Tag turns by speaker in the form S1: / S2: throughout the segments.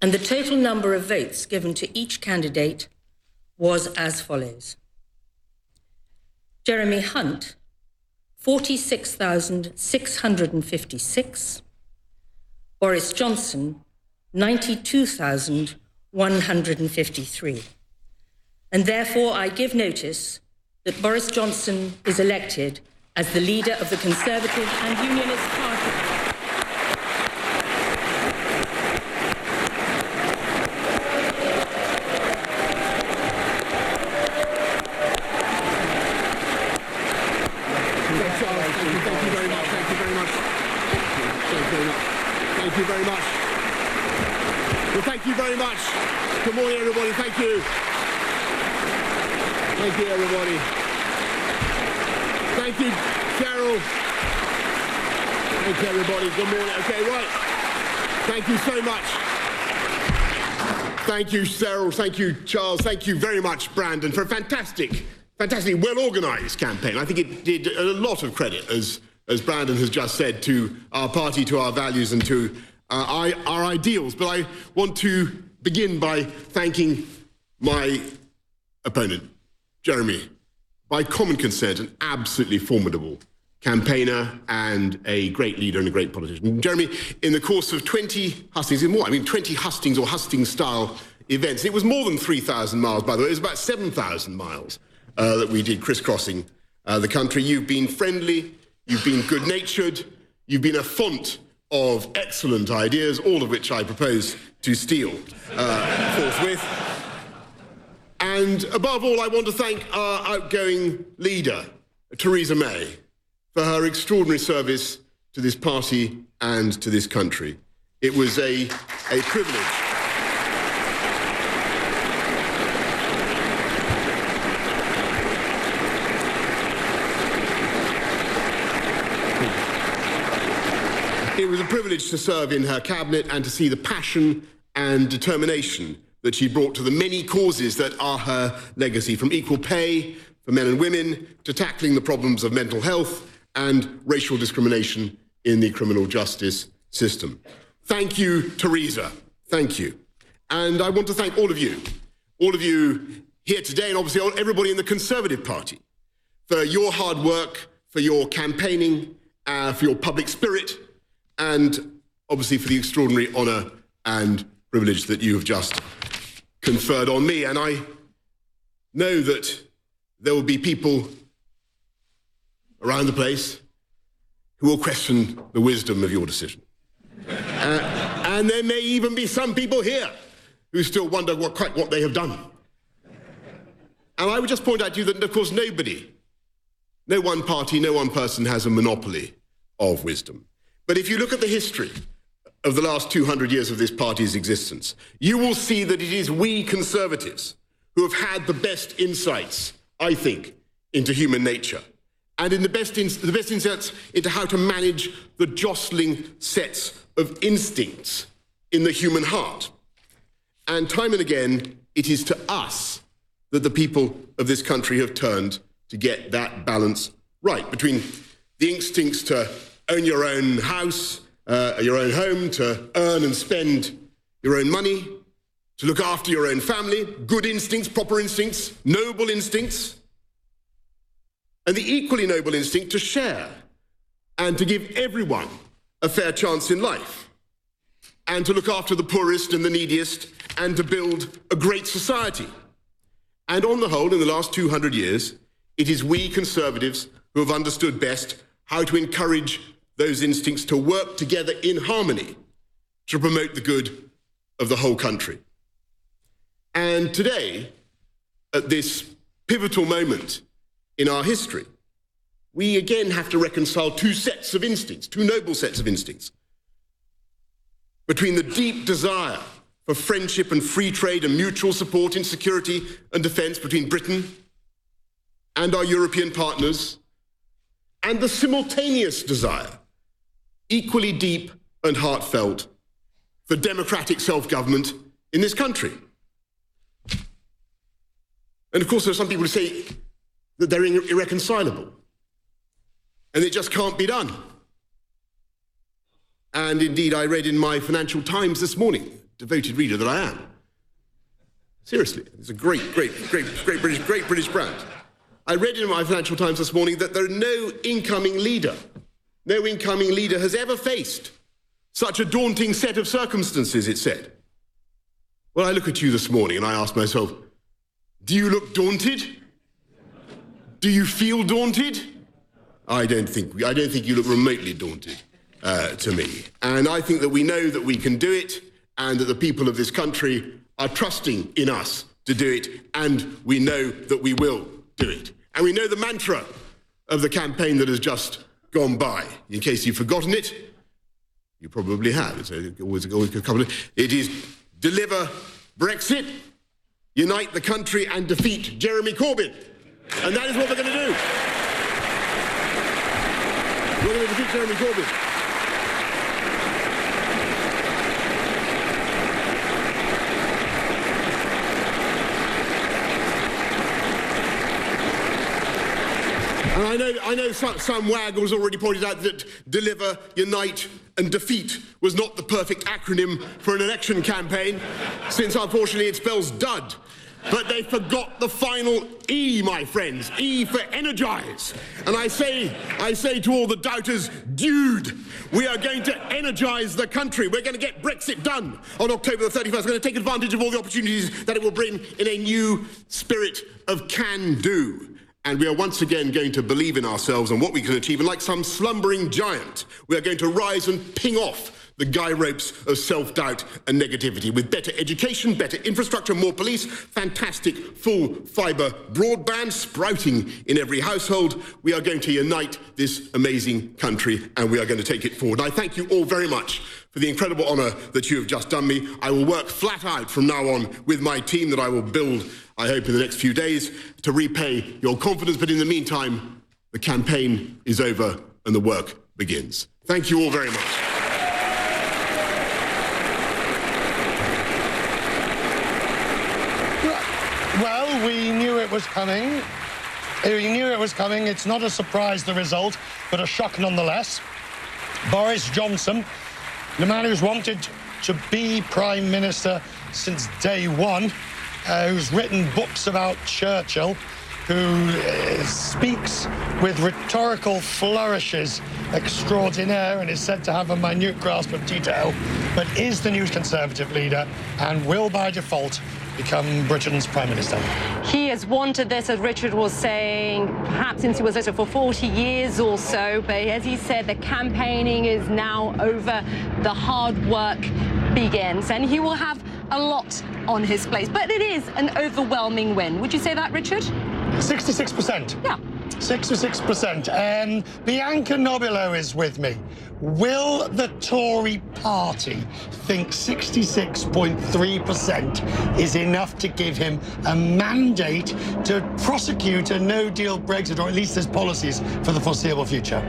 S1: And the total number of votes given to each candidate was as follows. Jeremy Hunt, 46,656. Boris Johnson, 92,153. And therefore I give notice that Boris Johnson is elected as the leader of the Conservative and Unionist Party.
S2: Thank you very much. Well, thank you very much. Good morning, everybody. Thank you. Thank you, everybody. Thank you, Cheryl. Thank you, everybody. Good morning. Okay, right. Thank you so much. Thank you, Cheryl. Thank you, Charles. Thank you very much, Brandon, for a fantastic, well-organised campaign. I think it did a lot of credit, as Brandon has just said, to our party, to our values and to our ideals. But I want to begin by thanking my opponent, Jeremy, by common consent, an absolutely formidable campaigner and a great leader and a great politician. Jeremy, in the course of 20 hustings, 20 hustings or hustings-style events, it was more than 3,000 miles, by the way, it was about 7,000 miles that we did crisscrossing the country. You've been friendly, you've been good-natured, you've been a font of excellent ideas, all of which I propose to steal forthwith. And above all, I want to thank our outgoing leader, Theresa May, for her extraordinary service to this party and to this country. It was a privilege. It was a privilege to serve in her cabinet and to see the passion and determination that she brought to the many causes that are her legacy, from equal pay for men and women to tackling the problems of mental health and racial discrimination in the criminal justice system. Thank you, Theresa. Thank you. And I want to thank all of you here today, and obviously everybody in the Conservative Party, for your hard work, for your campaigning, for your public spirit, and obviously for the extraordinary honour and privilege that you have just conferred on me. And I know that there will be people around the place who will question the wisdom of your decision. And there may even be some people here who still wonder quite what they have done. And I would just point out to you that, of course, no one party, no one person has a monopoly of wisdom. But if you look at the history of the last 200 years of this party's existence, you will see that it is we Conservatives who have had the best insights, I think, into human nature, and in the best insights into how to manage the jostling sets of instincts in the human heart. And time and again, it is to us that the people of this country have turned to get that balance right between the instincts to own your own house, your own home, to earn and spend your own money, to look after your own family, good instincts, proper instincts, noble instincts, and the equally noble instinct to share and to give everyone a fair chance in life, and to look after the poorest and the neediest, and to build a great society. And on the whole, in the last 200 years, it is we Conservatives who have understood best how to encourage those instincts to work together in harmony to promote the good of the whole country. And today, at this pivotal moment in our history, we again have to reconcile two sets of instincts, two noble sets of instincts, between the deep desire for friendship and free trade and mutual support in security and defence between Britain and our European partners, and the simultaneous desire, equally deep and heartfelt, for democratic self-government in this country. And of course, there are some people who say that they're irreconcilable, and it just can't be done. And indeed, I read in my Financial Times this morning, devoted reader that I am. Seriously, it's a great British brand. I read in my Financial Times this morning that no incoming leader has ever faced such a daunting set of circumstances, it said. Well, I look at you this morning and I ask myself, do you look daunted? Do you feel daunted? I don't think you look remotely daunted to me. And I think that we know that we can do it and that the people of this country are trusting in us to do it, and we know that we will do it. And we know the mantra of the campaign that has just gone by. In case you've forgotten it, you probably have. It's always a couple of... It is deliver Brexit, unite the country and defeat Jeremy Corbyn. And that is what we're going to do. We're going to defeat Jeremy Corbyn. And I know some wag has already pointed out that deliver, unite and defeat was not the perfect acronym for an election campaign, since unfortunately it spells dud. But they forgot the final E, my friends. E for energize. And I say to all the doubters, dude, we are going to energize the country. We're going to get Brexit done on October the 31st. We're going to take advantage of all the opportunities that it will bring in a new spirit of can-do. And we are once again going to believe in ourselves and what we can achieve. And like some slumbering giant, we are going to rise and ping off the guy ropes of self-doubt and negativity with better education, better infrastructure, more police, fantastic full-fibre broadband sprouting in every household. We are going to unite this amazing country and we are going to take it forward. And I thank you all very much for the incredible honour that you have just done me. I will work flat out from now on with my team that I will build, I hope, in the next few days to repay your confidence. But in the meantime, the campaign is over and the work begins. Thank you all very much.
S3: Well, we knew it was coming. It's not a surprise, the result, but a shock nonetheless. Boris Johnson, the man who's wanted to be Prime Minister since day one, who's written books about Churchill, who speaks with rhetorical flourishes extraordinaire and is said to have a minute grasp of detail, but is the new Conservative leader and will, by default, become Britain's Prime Minister.
S4: He has wanted this, as Richard was saying, perhaps since he was Minister for 40 years or so, but as he said, the campaigning is now over, the hard work begins, and he will have a lot on his plate. But it is an overwhelming win. Would you say that, Richard?
S3: 66%.
S4: Yeah.
S3: 66%. Bianca Nobilo is with me. Will the Tory party think 66.3% is enough to give him a mandate to prosecute a no-deal Brexit, or at least his policies for the foreseeable future?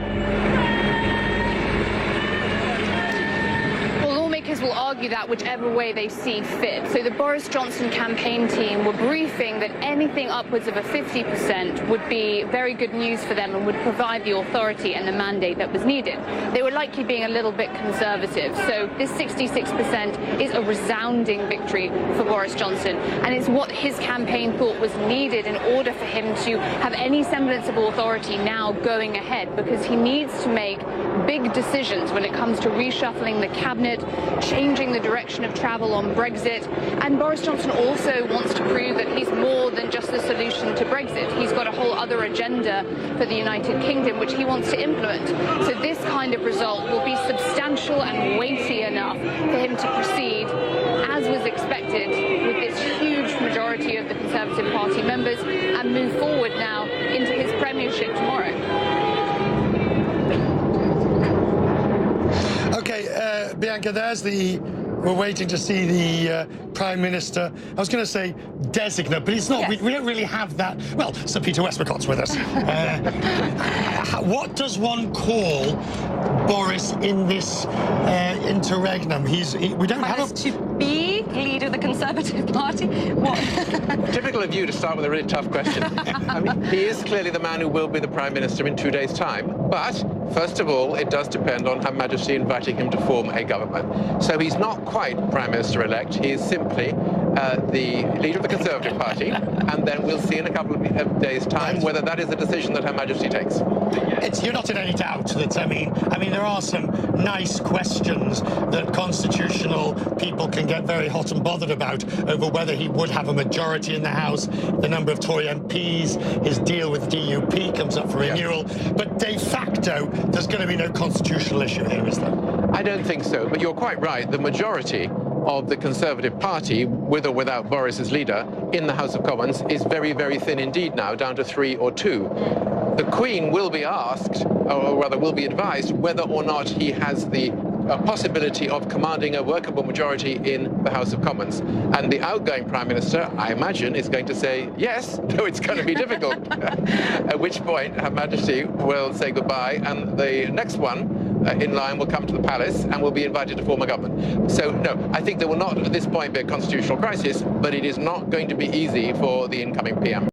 S5: Will argue that whichever way they see fit. So the Boris Johnson campaign team were briefing that anything upwards of a 50% would be very good news for them and would provide the authority and the mandate that was needed. They were likely being a little bit conservative. So this 66% is a resounding victory for Boris Johnson, and it's what his campaign thought was needed in order for him to have any semblance of authority now going ahead, because he needs to make big decisions when it comes to reshuffling the cabinet, changing the direction of travel on Brexit. And Boris Johnson also wants to prove that he's more than just the solution to Brexit. He's got a whole other agenda for the United Kingdom which he wants to implement. So this kind of result will be substantial and weighty enough for him to proceed, as was expected, with this huge majority of the Conservative Party members, and move forward now into his premiership tomorrow.
S3: Okay, Bianca, we're waiting to see the Prime Minister, I was going to say designate, but it's not, yes. we don't really have that. Well, Sir Peter Westmacott's with us. What does one call Boris in this interregnum? We don't have
S4: to be leader of the Conservative Conservative Party? What?
S6: Typical of you to start with a really tough question. I mean, he is clearly the man who will be the Prime Minister in 2 days' time. But, first of all, it does depend on Her Majesty inviting him to form a government. So he's not quite Prime Minister-elect. He is simply the leader of the Conservative Party. And then we'll see in a couple of days' time whether that is the decision that Her Majesty takes.
S3: You're not in any doubt that, I mean, there are some nice questions that constitutional people can get very hot and bothered about over whether he would have a majority in the House, the number of Tory MPs, his deal with DUP comes up for renewal. But de facto, there's going to be no constitutional issue here, is there?
S6: I don't think so, but you're quite right. The majority of the Conservative Party, with or without Boris as leader, in the House of Commons is very, very thin indeed now, down to 3 or 2. The Queen will be asked, or rather will be advised, whether or not he has the possibility of commanding a workable majority in the House of Commons. And the outgoing Prime Minister, I imagine, is going to say yes, though it's going to be difficult. At which point Her Majesty will say goodbye, and the next one in line will come to the palace and will be invited to form a government. So, no, I think there will not at this point be a constitutional crisis, but it is not going to be easy for the incoming PM.